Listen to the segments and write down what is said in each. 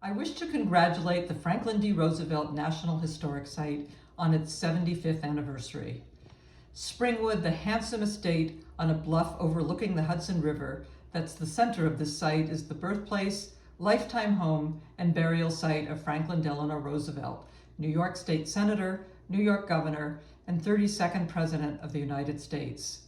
I wish to congratulate the Franklin D. Roosevelt National Historic Site on its 75th anniversary. Springwood, the handsome estate on a bluff overlooking the Hudson River that's the center of this site, is the birthplace, lifetime home, and burial site of Franklin Delano Roosevelt, New York State Senator, New York Governor, and 32nd President of the United States.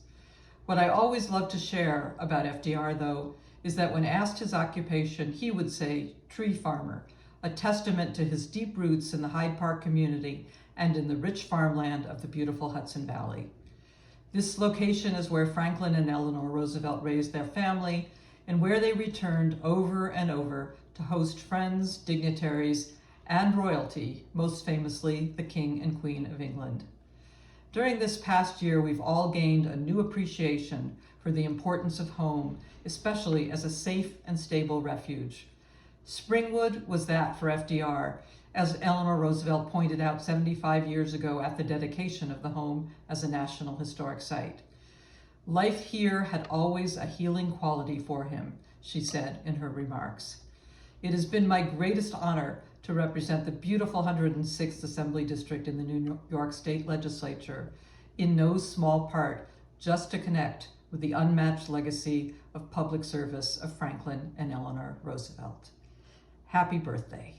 What I always love to share about FDR, though, is that when asked his occupation, he would say tree farmer, a testament to his deep roots in the Hyde Park community and in the rich farmland of the beautiful Hudson Valley. This location is where Franklin and Eleanor Roosevelt raised their family and where they returned over and over to host friends, dignitaries, and royalty, most famously the King and Queen of England. During this past year, we've all gained a new appreciation for the importance of home, especially as a safe and stable refuge. Springwood was that for FDR, as Eleanor Roosevelt pointed out 75 years ago at the dedication of the home as a National Historic Site. Life here had always a healing quality for him, she said in her remarks. It has been my greatest honor to represent the beautiful 106th Assembly District in the New York State Legislature, in no small part just to connect with the unmatched legacy of public service of Franklin and Eleanor Roosevelt. Happy birthday.